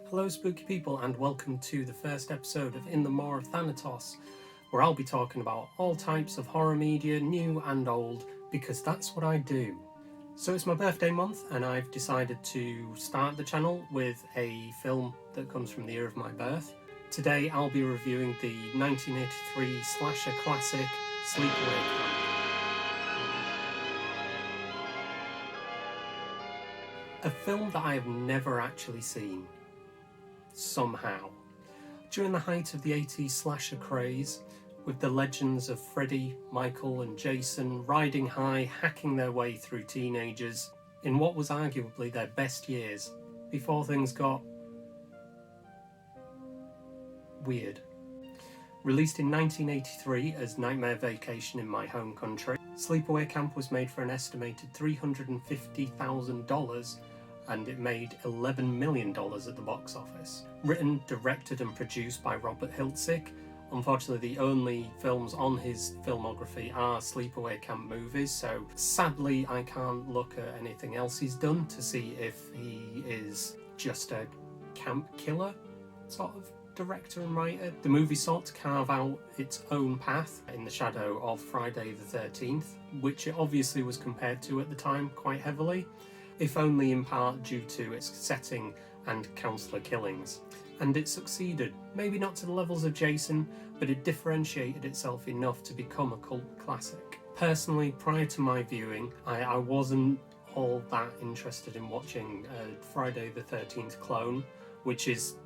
Hello spooky people and welcome to the first episode of In the Maw of Thanatos, where I'll be talking about all types of horror media, new and old, because that's what I do. So it's my birthday month and I've decided to start the channel with a film that comes from the year of my birth. Today I'll be reviewing the 1983 slasher classic Sleepaway Camp. A film that I have never actually seen. Somehow. During the height of the 80s slasher craze, with the legends of Freddy, Michael and Jason riding high, hacking their way through teenagers in what was arguably their best years, before things got weird. Released in 1983 as Nightmare Vacation in my home country, Sleepaway Camp was made for an estimated $350,000 and it made $11 million at the box office. Written, directed and produced by Robert Hiltzik. Unfortunately, the only films on his filmography are Sleepaway Camp movies, so sadly I can't look at anything else he's done to see if he is just a camp killer sort of director and writer. The movie sought to carve out its own path in the shadow of Friday the 13th, which it obviously was compared to at the time quite heavily, if only in part due to its setting and counsellor killings. And it succeeded, maybe not to the levels of Jason, but it differentiated itself enough to become a cult classic. Personally, prior to my viewing, I wasn't all that interested in watching a Friday the 13th clone, which is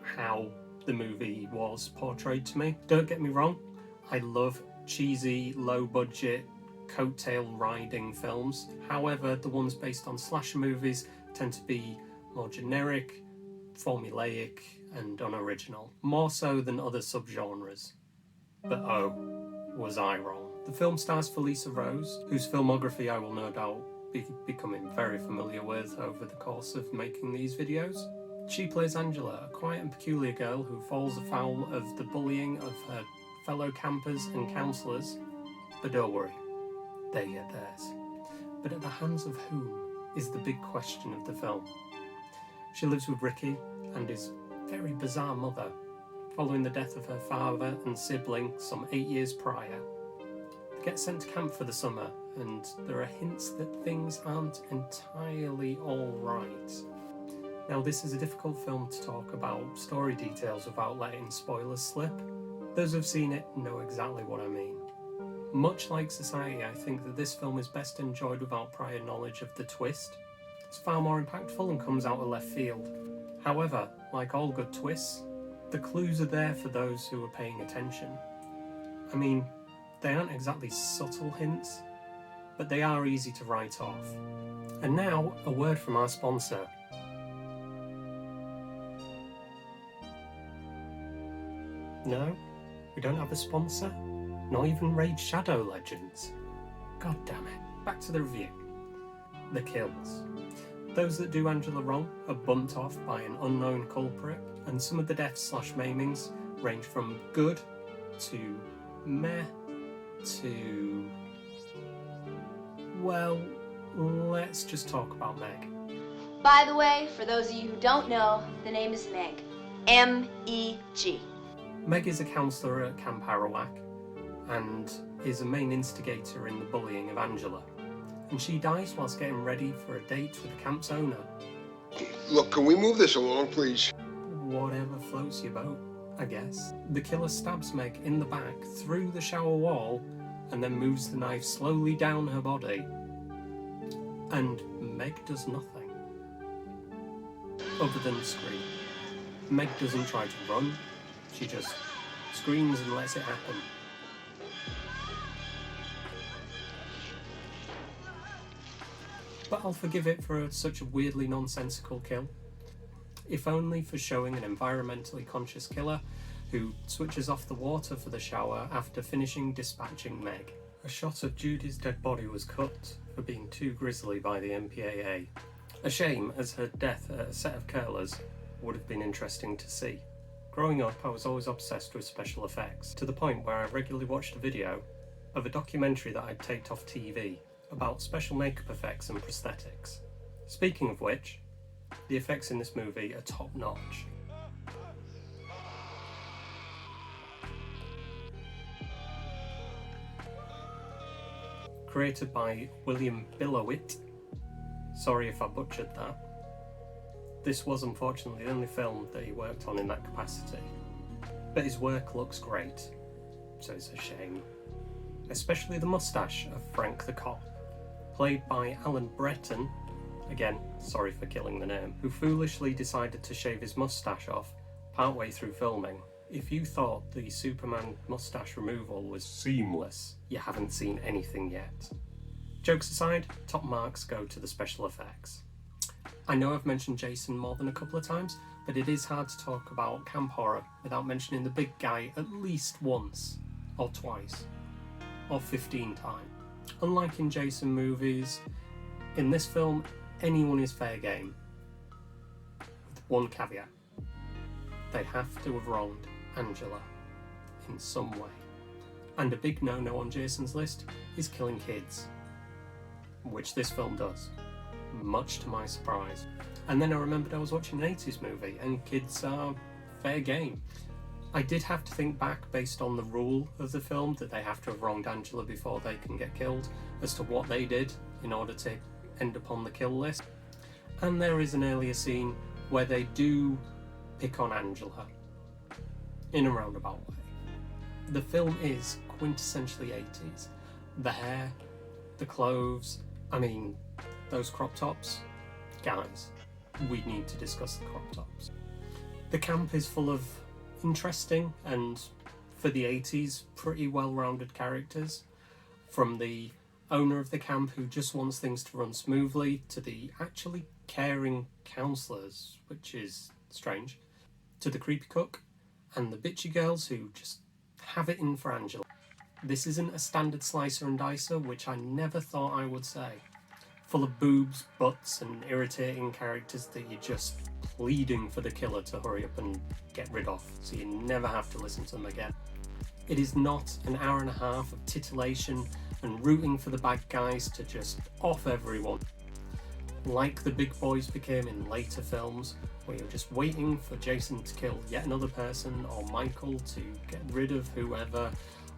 how the movie was portrayed to me. Don't get me wrong, I love cheesy, low-budget, coattail riding films. However, the ones based on slasher movies tend to be more generic, formulaic and unoriginal, more so than other subgenres. But oh, was I wrong. The film stars Felissa Rose, whose filmography I will no doubt be becoming very familiar with over the course of making these videos. She plays Angela, a quiet and peculiar girl who falls afoul of the bullying of her fellow campers and counsellors. But don't worry, they get theirs. But at the hands of whom is the big question of the film. She lives with Ricky and his very bizarre mother, following the death of her father and sibling some 8 years prior. They get sent to camp for the summer, and there are hints that things aren't entirely alright. Now, this is a difficult film to talk about story details without letting spoilers slip. Those who've seen it know exactly what I mean. Much like Society, I think that this film is best enjoyed without prior knowledge of the twist. It's far more impactful and comes out of left field. However, like all good twists, the clues are there for those who are paying attention. I mean, they aren't exactly subtle hints, but they are easy to write off. And now, a word from our sponsor. No, we don't have a sponsor? Not even Raid Shadow Legends? God damn it. Back to the review. The kills. Those that do Angela wrong are bumped off by an unknown culprit, and some of the deaths/maimings range from good to meh to... well, let's just talk about Meg. By the way, for those of you who don't know, the name is Meg. M-E-G. Meg is a counsellor at Camp Arawak and is a main instigator in the bullying of Angela. And she dies whilst getting ready for a date with the camp's owner. Look, can we move this along, please? Whatever floats your boat, I guess. The killer stabs Meg in the back through the shower wall and then moves the knife slowly down her body. And Meg does nothing other than scream. Meg doesn't try to run, she just screams and lets it happen. But I'll forgive it for such a weirdly nonsensical kill, if only for showing an environmentally conscious killer who switches off the water for the shower after finishing dispatching Meg. A shot of Judy's dead body was cut for being too grisly by the MPAA. A shame, as her death at a set of curlers would have been interesting to see. Growing up, I was always obsessed with special effects, to the point where I regularly watched a video of a documentary that I'd taped off TV about special makeup effects and prosthetics. Speaking of which, The effects in this movie are top notch. Created by William Billowit, sorry if I butchered that. This was unfortunately the only film that he worked on in that capacity. But his work looks great, so it's a shame. Especially the moustache of Frank the Cop, played by Alan Breton, again, sorry for killing the name, who foolishly decided to shave his moustache off partway through filming. If you thought the Superman moustache removal was seamless, you haven't seen anything yet. Jokes aside, top marks go to the special effects. I know I've mentioned Jason more than a couple of times, but it is hard to talk about camp horror without mentioning the big guy at least once, or twice, or 15 times. Unlike in Jason movies, in this film, anyone is fair game. With one caveat. They have to have wronged Angela in some way. And a big no-no on Jason's list is killing kids, which this film does, much to my surprise. And then I remembered I was watching an 80s movie and kids are fair game. I did have to think back based on the rule of the film that they have to have wronged Angela before they can get killed as to what they did in order to end up on the kill list. And there is an earlier scene where they do pick on Angela in a roundabout way. The film is quintessentially 80s. The hair, the clothes, I mean, those crop tops. Guys, we need to discuss the crop tops. The camp is full of interesting and, for the 80s, pretty well-rounded characters. From the owner of the camp who just wants things to run smoothly, to the actually caring counsellors, which is strange, to the creepy cook, and the bitchy girls who just have it in for Angela. This isn't a standard slicer and dicer, which I never thought I would say. Full of boobs, butts, and irritating characters that you're just pleading for the killer to hurry up and get rid of, so you never have to listen to them again. It is not an hour and a half of titillation and rooting for the bad guys to just off everyone, like the big boys became in later films, where you're just waiting for Jason to kill yet another person, or Michael to get rid of whoever,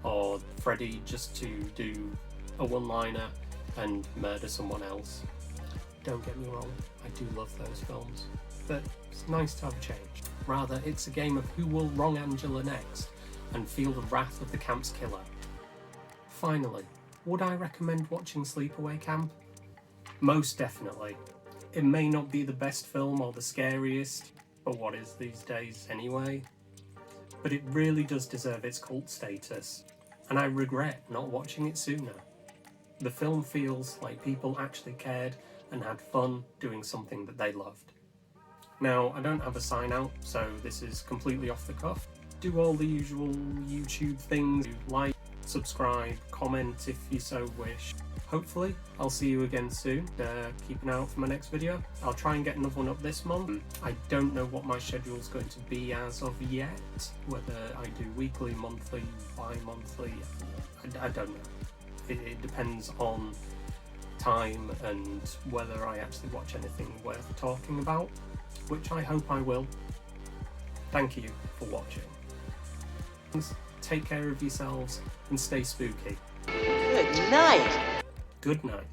or Freddy just to do a one-liner and murder someone else. Don't get me wrong, I do love those films, but it's nice to have a change. Rather, it's a game of who will wrong Angela next and feel the wrath of the camp's killer. Finally, would I recommend watching Sleepaway Camp? Most definitely. It may not be the best film or the scariest, but what is these days anyway? But it really does deserve its cult status, and I regret not watching it sooner. The film feels like people actually cared and had fun doing something that they loved. Now, I don't have a sign out, so this is completely off the cuff. Do all the usual YouTube things, like, subscribe, comment if you so wish. Hopefully, I'll see you again soon. Keep an eye out for my next video. I'll try and get another one up this month. I don't know what my schedule's going to be as of yet, whether I do weekly, monthly, bi-monthly, I don't know. It depends on time and whether I actually watch anything worth talking about, which I hope I will. Thank you for watching. Take care of yourselves and stay spooky. Good night. Good night.